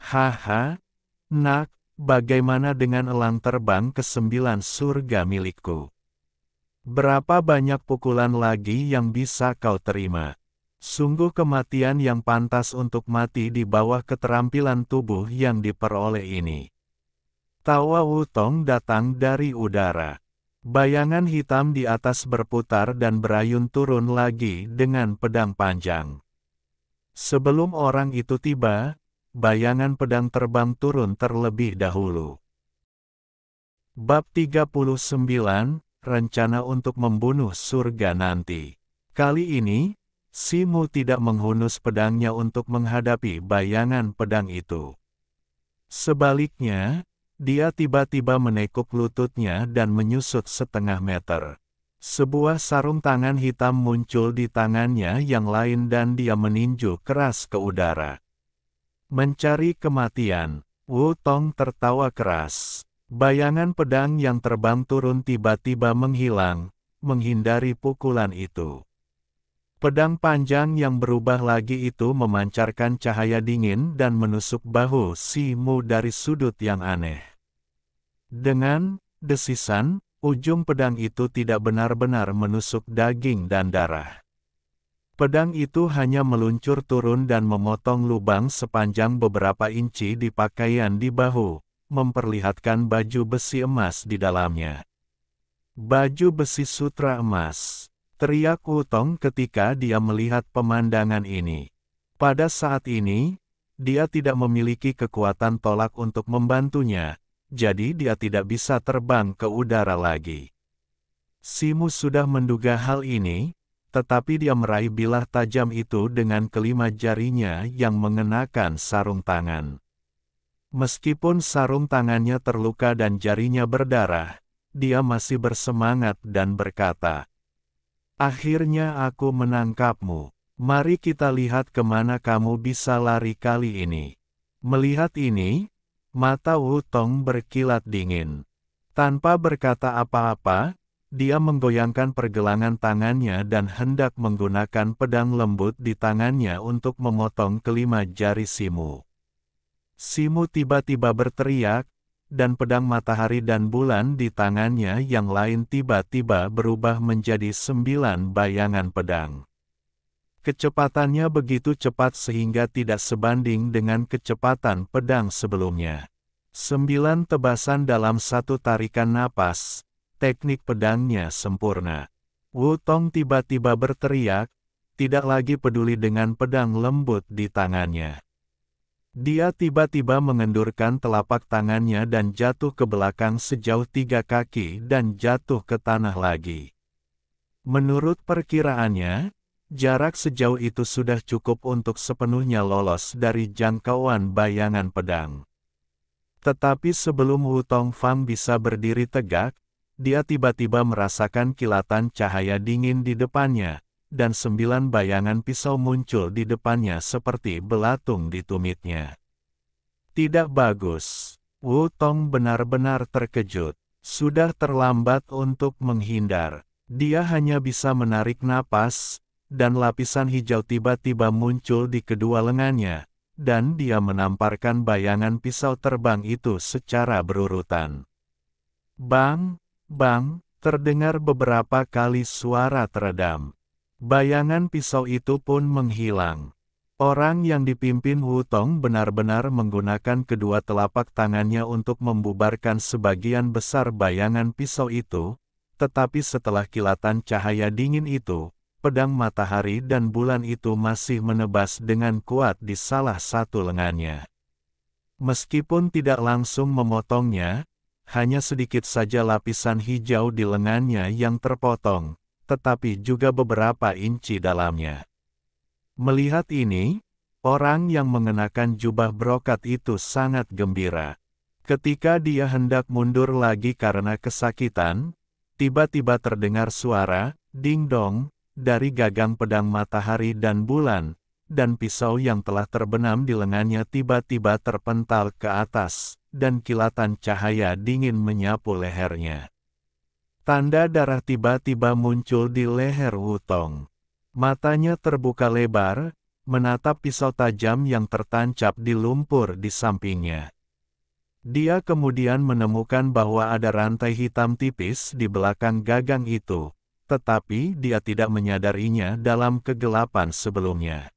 Haha, nak, bagaimana dengan elang terbang ke-9 surga milikku? Berapa banyak pukulan lagi yang bisa kau terima? Sungguh kematian yang pantas untuk mati di bawah keterampilan tubuh yang diperoleh ini. Tawa Wu Tong datang dari udara. Bayangan hitam di atas berputar dan berayun turun lagi dengan pedang panjang. Sebelum orang itu tiba, bayangan pedang terbang turun terlebih dahulu. Bab 39, Rencana untuk membunuh surga nanti. Kali ini, Simu tidak menghunus pedangnya untuk menghadapi bayangan pedang itu. Sebaliknya, dia tiba-tiba menekuk lututnya dan menyusut setengah meter. Sebuah sarung tangan hitam muncul di tangannya yang lain dan dia meninju keras ke udara. Mencari kematian, Wu Tong tertawa keras. Bayangan pedang yang terbang turun tiba-tiba menghilang, menghindari pukulan itu. Pedang panjang yang berubah lagi itu memancarkan cahaya dingin dan menusuk bahu Simu dari sudut yang aneh. Dengan desisan, ujung pedang itu tidak benar-benar menusuk daging dan darah. Pedang itu hanya meluncur turun dan memotong lubang sepanjang beberapa inci di pakaian di bahu, memperlihatkan baju besi emas di dalamnya. Baju besi sutra emas. Teriak Wu Tong ketika dia melihat pemandangan ini. Pada saat ini, dia tidak memiliki kekuatan tolak untuk membantunya, jadi dia tidak bisa terbang ke udara lagi. Simu sudah menduga hal ini, tetapi dia meraih bilah tajam itu dengan kelima jarinya yang mengenakan sarung tangan. Meskipun sarung tangannya terluka dan jarinya berdarah, dia masih bersemangat dan berkata, "Akhirnya aku menangkapmu. Mari kita lihat kemana kamu bisa lari kali ini." Melihat ini, mata Wu Tong berkilat dingin. Tanpa berkata apa-apa, dia menggoyangkan pergelangan tangannya dan hendak menggunakan pedang lembut di tangannya untuk memotong kelima jari Simu. Simu tiba-tiba berteriak, dan pedang matahari dan bulan di tangannya yang lain tiba-tiba berubah menjadi 9 bayangan pedang. Kecepatannya begitu cepat sehingga tidak sebanding dengan kecepatan pedang sebelumnya. 9 tebasan dalam satu tarikan napas, teknik pedangnya sempurna. Wu Tong tiba-tiba berteriak, tidak lagi peduli dengan pedang lembut di tangannya. Dia tiba-tiba mengendurkan telapak tangannya dan jatuh ke belakang sejauh 3 kaki dan jatuh ke tanah lagi. Menurut perkiraannya, jarak sejauh itu sudah cukup untuk sepenuhnya lolos dari jangkauan bayangan pedang. Tetapi sebelum Wu Tongfang bisa berdiri tegak, dia tiba-tiba merasakan kilatan cahaya dingin di depannya, dan 9 bayangan pisau muncul di depannya seperti belatung di tumitnya. Tidak bagus. Wu Tong benar-benar terkejut. Sudah terlambat untuk menghindar. Dia hanya bisa menarik napas, dan lapisan hijau tiba-tiba muncul di kedua lengannya, dan dia menamparkan bayangan pisau terbang itu secara berurutan. Bang, bang, terdengar beberapa kali suara teredam. Bayangan pisau itu pun menghilang. Orang yang dipimpin Wu Tong benar-benar menggunakan kedua telapak tangannya untuk membubarkan sebagian besar bayangan pisau itu, tetapi setelah kilatan cahaya dingin itu, pedang matahari dan bulan itu masih menebas dengan kuat di salah satu lengannya. Meskipun tidak langsung memotongnya, hanya sedikit saja lapisan hijau di lengannya yang terpotong, tetapi juga beberapa inci dalamnya. Melihat ini, orang yang mengenakan jubah brokat itu sangat gembira. Ketika dia hendak mundur lagi karena kesakitan, tiba-tiba terdengar suara, ding dong, dari gagang pedang matahari dan bulan, dan pisau yang telah terbenam di lengannya tiba-tiba terpental ke atas, dan kilatan cahaya dingin menyapu lehernya. Tanda darah tiba-tiba muncul di leher Wu Tong. Matanya terbuka lebar, menatap pisau tajam yang tertancap di lumpur di sampingnya. Dia kemudian menemukan bahwa ada rantai hitam tipis di belakang gagang itu, tetapi dia tidak menyadarinya dalam kegelapan sebelumnya.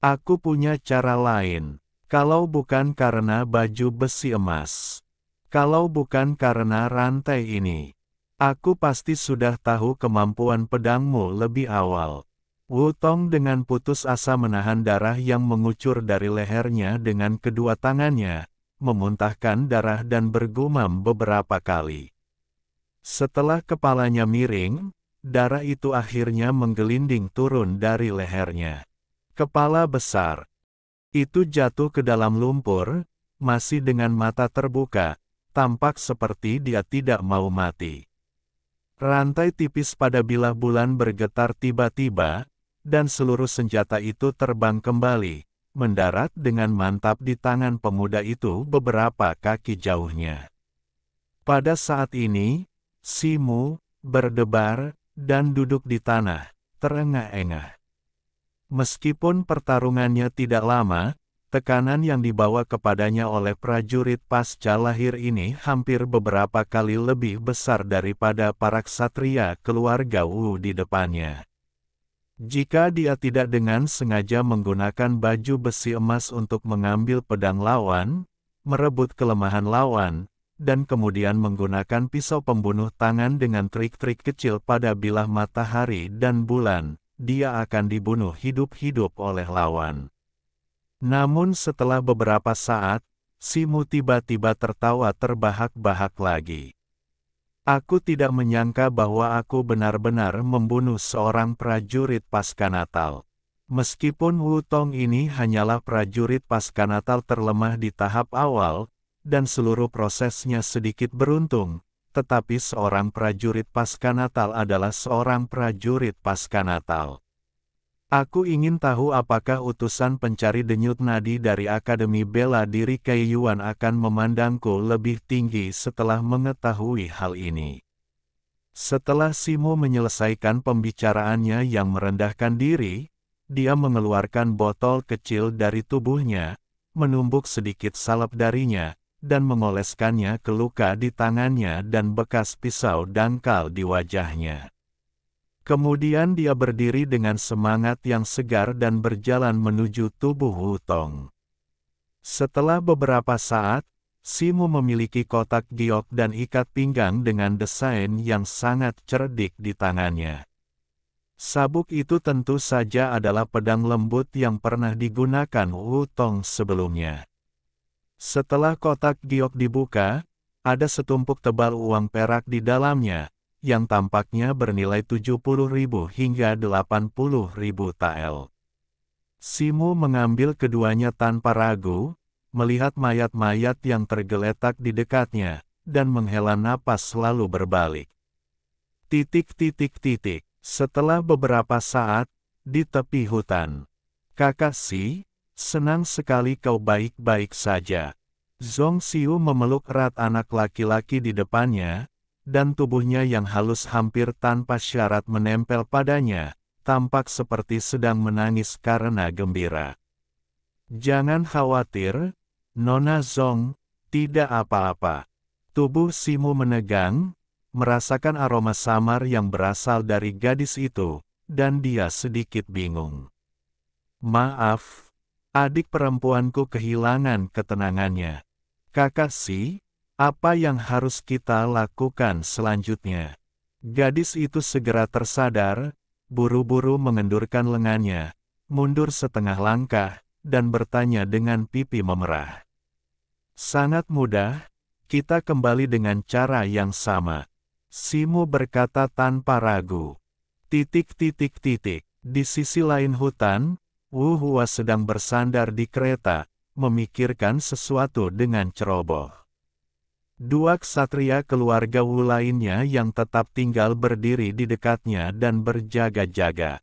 Aku punya cara lain, kalau bukan karena baju besi emas. Kalau bukan karena rantai ini. Aku pasti sudah tahu kemampuan pedangmu lebih awal. Wu Tong dengan putus asa menahan darah yang mengucur dari lehernya dengan kedua tangannya, memuntahkan darah dan bergumam beberapa kali. Setelah kepalanya miring, darah itu akhirnya menggelinding turun dari lehernya. Kepala besar itu jatuh ke dalam lumpur, masih dengan mata terbuka, tampak seperti dia tidak mau mati. Rantai tipis pada bilah bulan bergetar tiba-tiba, dan seluruh senjata itu terbang kembali, mendarat dengan mantap di tangan pemuda itu beberapa kaki jauhnya. Pada saat ini, Simu berdebar dan duduk di tanah, terengah-engah. Meskipun pertarungannya tidak lama, tekanan yang dibawa kepadanya oleh prajurit pasca lahir ini hampir beberapa kali lebih besar daripada para ksatria keluarga Wu di depannya. Jika dia tidak dengan sengaja menggunakan baju besi emas untuk mengambil pedang lawan, merebut kelemahan lawan, dan kemudian menggunakan pisau pembunuh tangan dengan trik-trik kecil pada bilah matahari dan bulan, dia akan dibunuh hidup-hidup oleh lawan. Namun setelah beberapa saat, Simu tiba-tiba tertawa terbahak-bahak lagi. Aku tidak menyangka bahwa aku benar-benar membunuh seorang prajurit pasca Natal. Meskipun Wutong ini hanyalah prajurit pasca Natal terlemah di tahap awal, dan seluruh prosesnya sedikit beruntung, tetapi seorang prajurit pasca Natal adalah seorang prajurit pasca Natal. Aku ingin tahu apakah utusan pencari denyut nadi dari Akademi Bela Diri Kaiyuan akan memandangku lebih tinggi setelah mengetahui hal ini. Setelah Simo menyelesaikan pembicaraannya yang merendahkan diri, dia mengeluarkan botol kecil dari tubuhnya, menumbuk sedikit salep darinya, dan mengoleskannya ke luka di tangannya dan bekas pisau dangkal di wajahnya. Kemudian dia berdiri dengan semangat yang segar dan berjalan menuju tubuh Wutong. Setelah beberapa saat, Simo memiliki kotak giok dan ikat pinggang dengan desain yang sangat cerdik di tangannya. Sabuk itu tentu saja adalah pedang lembut yang pernah digunakan Wutong sebelumnya. Setelah kotak giok dibuka, ada setumpuk tebal uang perak di dalamnya, yang tampaknya bernilai 70.000 hingga 80.000 tael. Simo mengambil keduanya tanpa ragu, melihat mayat-mayat yang tergeletak di dekatnya, dan menghela napas lalu berbalik. Setelah beberapa saat, di tepi hutan. Kakak Si, senang sekali kau baik-baik saja. Zhong Xiu memeluk erat anak laki-laki di depannya, dan tubuhnya yang halus hampir tanpa syarat menempel padanya, tampak seperti sedang menangis karena gembira. Jangan khawatir, Nona Zhong, tidak apa-apa. Tubuh Simo menegang, merasakan aroma samar yang berasal dari gadis itu, dan dia sedikit bingung. Maaf, adik perempuanku kehilangan ketenangannya. Kakak Si, apa yang harus kita lakukan selanjutnya? Gadis itu segera tersadar, buru-buru mengendurkan lengannya, mundur setengah langkah, dan bertanya dengan pipi memerah. Sangat mudah, kita kembali dengan cara yang sama. Simo berkata tanpa ragu. Di sisi lain hutan, Wu Hua sedang bersandar di kereta, memikirkan sesuatu dengan ceroboh. Dua ksatria keluarga Wu lainnya yang tetap tinggal berdiri di dekatnya dan berjaga-jaga.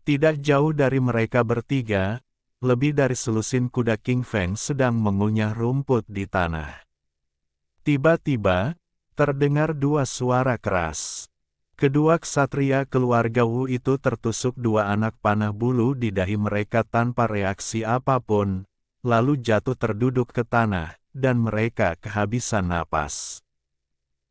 Tidak jauh dari mereka bertiga, lebih dari selusin kuda King Feng sedang mengunyah rumput di tanah. Tiba-tiba, terdengar dua suara keras. Kedua ksatria keluarga Wu itu tertusuk dua anak panah bulu di dahi mereka tanpa reaksi apapun, lalu jatuh terduduk ke tanah, dan mereka kehabisan napas.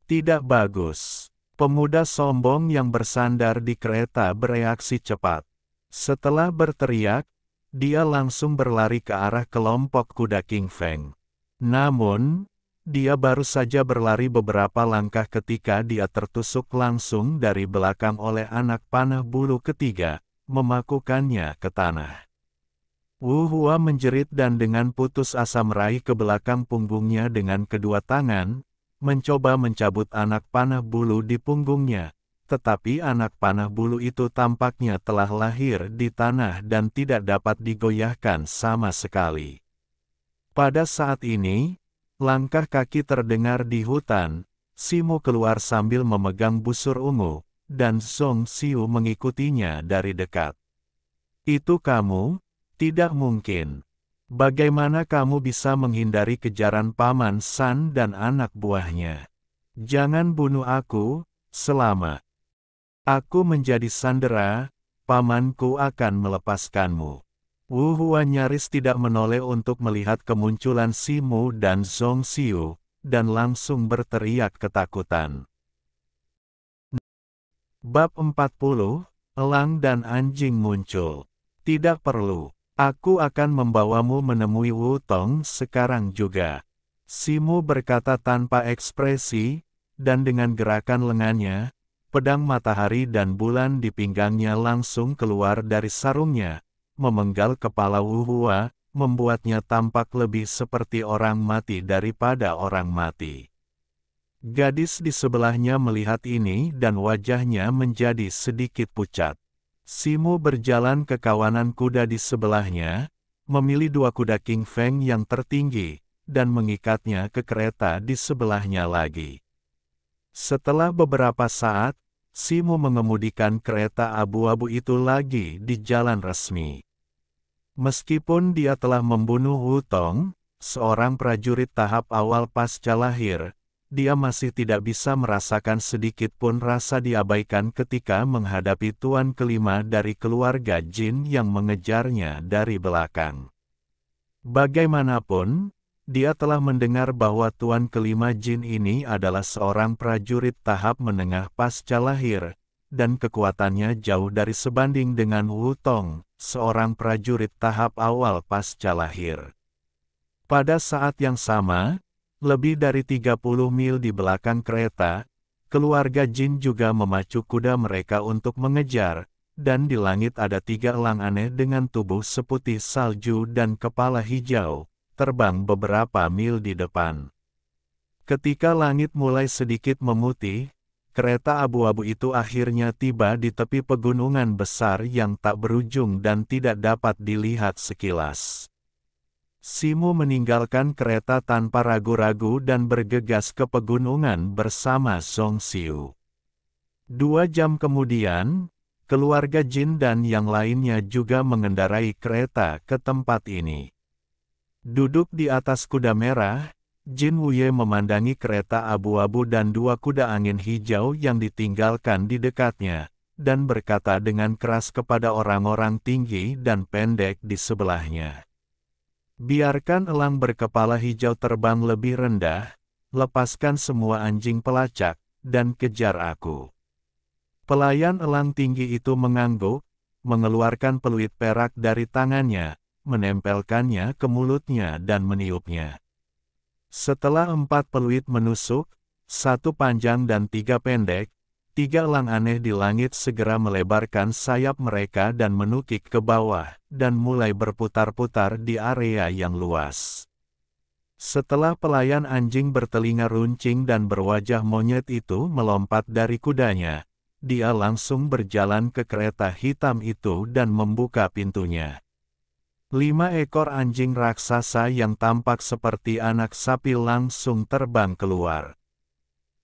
Tidak bagus. Pemuda sombong yang bersandar di kereta bereaksi cepat. Setelah berteriak, dia langsung berlari ke arah kelompok kuda King Feng. Namun, dia baru saja berlari beberapa langkah ketika dia tertusuk langsung dari belakang oleh anak panah bulu ketiga, memakukannya ke tanah. Wu Hua menjerit dan dengan putus asa meraih ke belakang punggungnya dengan kedua tangan, mencoba mencabut anak panah bulu di punggungnya, tetapi anak panah bulu itu tampaknya telah lahir di tanah dan tidak dapat digoyahkan sama sekali. Pada saat ini, langkah kaki terdengar di hutan, Simo keluar sambil memegang busur ungu, dan Zhong Xiu mengikutinya dari dekat. Itu kamu? Tidak mungkin. Bagaimana kamu bisa menghindari kejaran Paman San dan anak buahnya? Jangan bunuh aku, selama aku menjadi sandera, pamanku akan melepaskanmu. Wu Hua nyaris tidak menoleh untuk melihat kemunculan Simo dan Zhong Xiu, dan langsung berteriak ketakutan. Bab 40, Elang dan Anjing muncul. Tidak perlu. Aku akan membawamu menemui Wutong sekarang juga. Simo berkata tanpa ekspresi, dan dengan gerakan lengannya, pedang matahari dan bulan di pinggangnya langsung keluar dari sarungnya, memenggal kepala Wu Hua, membuatnya tampak lebih seperti orang mati daripada orang mati. Gadis di sebelahnya melihat ini dan wajahnya menjadi sedikit pucat. Simu berjalan ke kawanan kuda di sebelahnya, memilih 2 kuda King Feng yang tertinggi, dan mengikatnya ke kereta di sebelahnya lagi. Setelah beberapa saat, Simu mengemudikan kereta abu-abu itu lagi di jalan resmi. Meskipun dia telah membunuh Wu Tong, seorang prajurit tahap awal pasca lahir, dia masih tidak bisa merasakan sedikit pun rasa diabaikan ketika menghadapi tuan kelima dari keluarga Jin yang mengejarnya dari belakang. Bagaimanapun, dia telah mendengar bahwa tuan kelima Jin ini adalah seorang prajurit tahap menengah pasca lahir, dan kekuatannya jauh dari sebanding dengan Wu Tong, seorang prajurit tahap awal pasca lahir. Pada saat yang sama, lebih dari 30 mil di belakang kereta, keluarga Jin juga memacu kuda mereka untuk mengejar, dan di langit ada 3 elang aneh dengan tubuh seputih salju dan kepala hijau, terbang beberapa mil di depan. Ketika langit mulai sedikit memutih, kereta abu-abu itu akhirnya tiba di tepi pegunungan besar yang tak berujung dan tidak dapat dilihat sekilas. Simu meninggalkan kereta tanpa ragu-ragu dan bergegas ke pegunungan bersama Zhong Xiu. 2 jam kemudian, keluarga Jin dan yang lainnya juga mengendarai kereta ke tempat ini. Duduk di atas kuda merah, Jin Wuye memandangi kereta abu-abu dan 2 kuda angin hijau yang ditinggalkan di dekatnya, dan berkata dengan keras kepada orang-orang tinggi dan pendek di sebelahnya. Biarkan elang berkepala hijau terbang lebih rendah, lepaskan semua anjing pelacak, dan kejar aku. Pelayan elang tinggi itu mengangguk, mengeluarkan peluit perak dari tangannya, menempelkannya ke mulutnya dan meniupnya. Setelah 4 peluit menusuk, 1 panjang dan 3 pendek, 3 elang aneh di langit segera melebarkan sayap mereka dan menukik ke bawah, dan mulai berputar-putar di area yang luas. Setelah pelayan anjing bertelinga runcing dan berwajah monyet itu melompat dari kudanya, dia langsung berjalan ke kereta hitam itu dan membuka pintunya. 5 ekor anjing raksasa yang tampak seperti anak sapi langsung terbang keluar.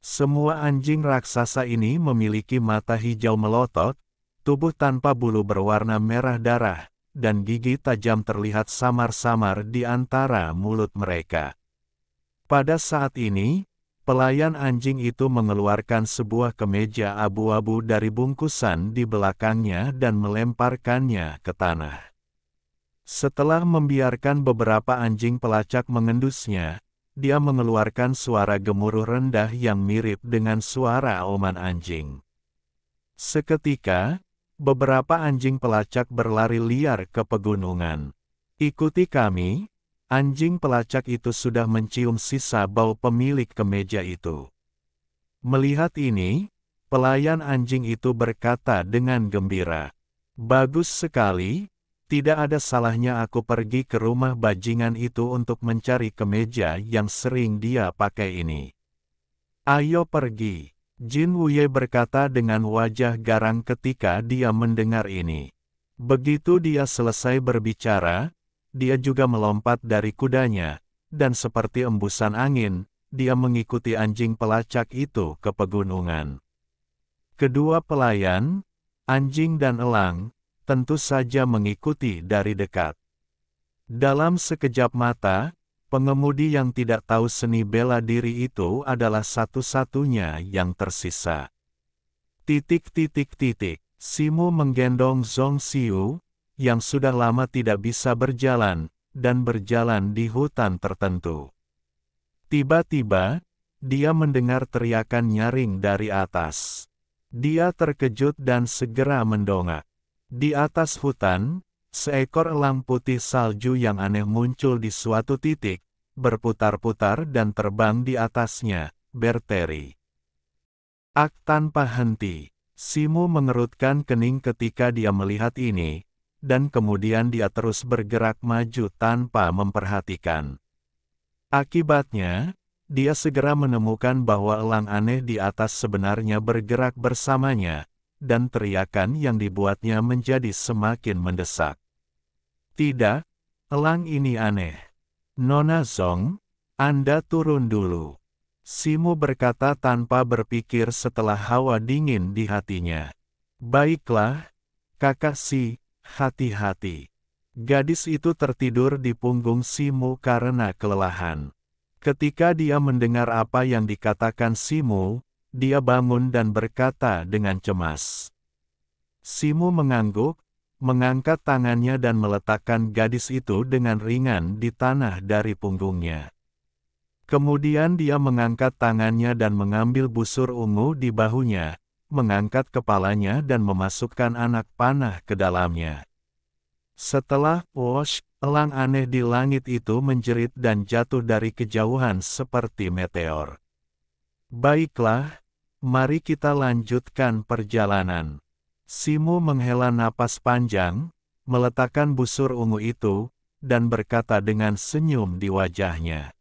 Semua anjing raksasa ini memiliki mata hijau melotot, tubuh tanpa bulu berwarna merah darah, dan gigi tajam terlihat samar-samar di antara mulut mereka. Pada saat ini, pelayan anjing itu mengeluarkan sebuah kemeja abu-abu dari bungkusan di belakangnya dan melemparkannya ke tanah. Setelah membiarkan beberapa anjing pelacak mengendusnya, dia mengeluarkan suara gemuruh rendah yang mirip dengan suara auman anjing. Seketika, beberapa anjing pelacak berlari liar ke pegunungan. Ikuti kami, anjing pelacak itu sudah mencium sisa bau pemilik kemeja itu. Melihat ini, pelayan anjing itu berkata dengan gembira, "Bagus sekali. Tidak ada salahnya aku pergi ke rumah bajingan itu untuk mencari kemeja yang sering dia pakai ini. Ayo pergi." Jin Wuye berkata dengan wajah garang ketika dia mendengar ini. Begitu dia selesai berbicara, dia juga melompat dari kudanya, dan seperti embusan angin, dia mengikuti anjing pelacak itu ke pegunungan. Kedua pelayan, anjing dan elang, tentu saja mengikuti dari dekat. Dalam sekejap mata, pengemudi yang tidak tahu seni bela diri itu adalah satu-satunya yang tersisa. Simu menggendong Zhong Xiu, yang sudah lama tidak bisa berjalan, dan berjalan di hutan tertentu. Tiba-tiba, dia mendengar teriakan nyaring dari atas. Dia terkejut dan segera mendongak. Di atas hutan, seekor elang putih salju yang aneh muncul di suatu titik, berputar-putar dan terbang di atasnya, berteri. Tanpa henti, Simu mengerutkan kening ketika dia melihat ini, dan kemudian dia terus bergerak maju tanpa memperhatikan. Akibatnya, dia segera menemukan bahwa elang aneh di atas sebenarnya bergerak bersamanya, dan teriakan yang dibuatnya menjadi semakin mendesak. Tidak, elang ini aneh. Nona Zong, Anda turun dulu. Simu berkata tanpa berpikir setelah hawa dingin di hatinya. Baiklah, kakak Si, hati-hati. Gadis itu tertidur di punggung Simu karena kelelahan. Ketika dia mendengar apa yang dikatakan Simu, dia bangun dan berkata dengan cemas. Simu mengangguk, mengangkat tangannya dan meletakkan gadis itu dengan ringan di tanah dari punggungnya. Kemudian dia mengangkat tangannya dan mengambil busur ungu di bahunya, mengangkat kepalanya dan memasukkan anak panah ke dalamnya. Setelah "wosh", elang aneh di langit itu menjerit dan jatuh dari kejauhan seperti meteor. Baiklah, mari kita lanjutkan perjalanan. Simu menghela napas panjang, meletakkan busur ungu itu, dan berkata dengan senyum di wajahnya.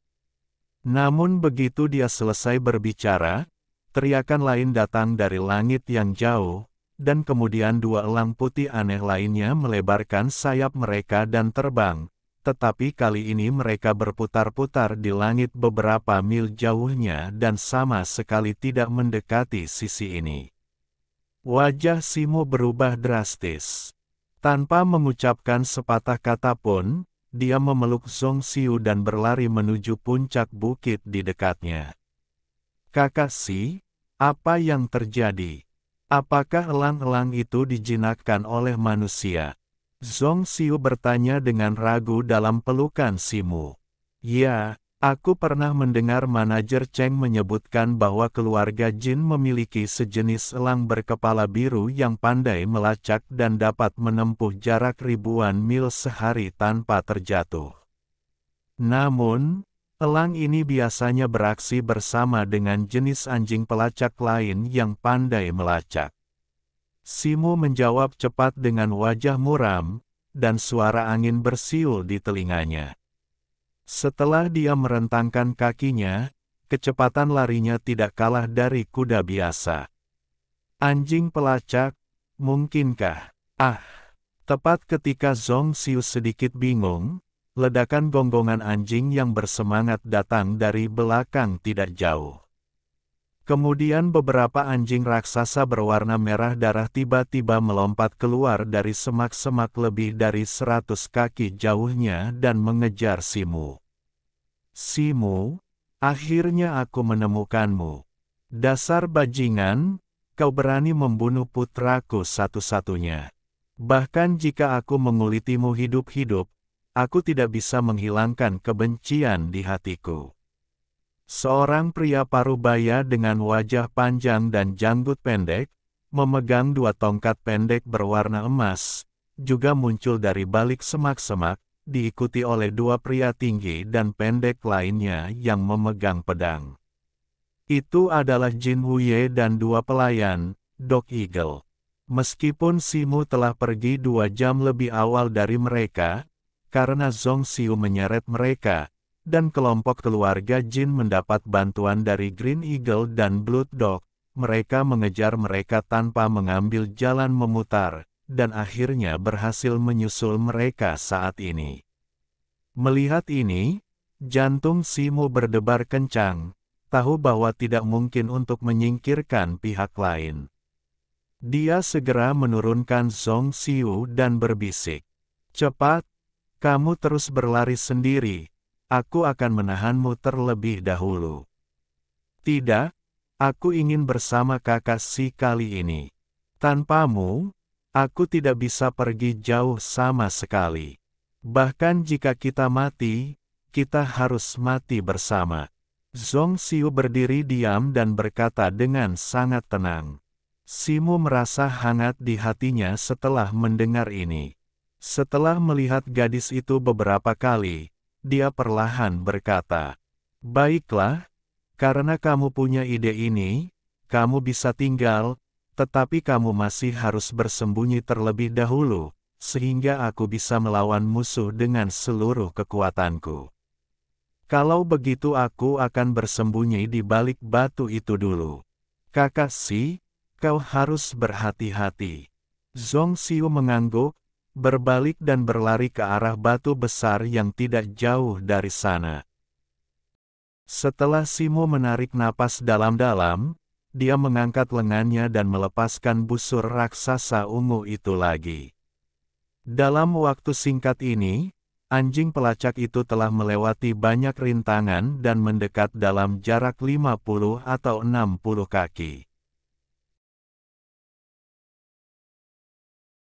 Namun begitu dia selesai berbicara, teriakan lain datang dari langit yang jauh, dan kemudian dua elang putih aneh lainnya melebarkan sayap mereka dan terbang, tetapi kali ini mereka berputar-putar di langit beberapa mil jauhnya dan sama sekali tidak mendekati sisi ini. Wajah Simu berubah drastis. Tanpa mengucapkan sepatah kata pun, dia memeluk Zong Xiu dan berlari menuju puncak bukit di dekatnya. Kakak Si, apa yang terjadi? Apakah elang-elang itu dijinakkan oleh manusia? Zong Xiu bertanya dengan ragu dalam pelukan Simu. Ya, aku pernah mendengar manajer Cheng menyebutkan bahwa keluarga Jin memiliki sejenis elang berkepala biru yang pandai melacak dan dapat menempuh jarak ribuan mil sehari tanpa terjatuh. Namun, elang ini biasanya beraksi bersama dengan jenis anjing pelacak lain yang pandai melacak. Simu menjawab cepat dengan wajah muram, dan suara angin bersiul di telinganya. Setelah dia merentangkan kakinya, kecepatan larinya tidak kalah dari kuda biasa. Anjing pelacak, mungkinkah? Ah! Tepat ketika Zong Xiu sedikit bingung, ledakan gonggongan anjing yang bersemangat datang dari belakang tidak jauh. Kemudian beberapa anjing raksasa berwarna merah darah tiba-tiba melompat keluar dari semak-semak lebih dari 100 kaki jauhnya dan mengejar Simu. Simu, akhirnya aku menemukanmu. Dasar bajingan, kau berani membunuh putraku satu-satunya. Bahkan jika aku mengulitimu hidup-hidup, aku tidak bisa menghilangkan kebencian di hatiku. Seorang pria parubaya dengan wajah panjang dan janggut pendek, memegang dua tongkat pendek berwarna emas, juga muncul dari balik semak-semak, diikuti oleh dua pria tinggi dan pendek lainnya yang memegang pedang. Itu adalah Jin Huye dan dua pelayan, Dog Eagle. Meskipun Simu telah pergi 2 jam lebih awal dari mereka, karena Zong Xiu menyeret mereka, dan kelompok keluarga Jin mendapat bantuan dari Green Eagle dan Blood Dog, mereka mengejar mereka tanpa mengambil jalan memutar, dan akhirnya berhasil menyusul mereka saat ini. Melihat ini, jantung Simu berdebar kencang, tahu bahwa tidak mungkin untuk menyingkirkan pihak lain. Dia segera menurunkan Zong Xiu dan berbisik, "Cepat, kamu terus berlari sendiri. Aku akan menahanmu terlebih dahulu." "Tidak, aku ingin bersama kakak Si kali ini. Tanpamu, aku tidak bisa pergi jauh sama sekali. Bahkan jika kita mati, kita harus mati bersama." Zong Xiu berdiri diam dan berkata dengan sangat tenang. Simu merasa hangat di hatinya setelah mendengar ini. Setelah melihat gadis itu beberapa kali, dia perlahan berkata, "Baiklah, karena kamu punya ide ini, kamu bisa tinggal, tetapi kamu masih harus bersembunyi terlebih dahulu, sehingga aku bisa melawan musuh dengan seluruh kekuatanku. Kalau begitu aku akan bersembunyi di balik batu itu dulu. Kakak Si, kau harus berhati-hati. Zhong Xiu mengangguk, berbalik dan berlari ke arah batu besar yang tidak jauh dari sana. Setelah Simo menarik napas dalam-dalam, dia mengangkat lengannya dan melepaskan busur raksasa ungu itu lagi. Dalam waktu singkat ini, anjing pelacak itu telah melewati banyak rintangan dan mendekat dalam jarak 50 atau 60 kaki.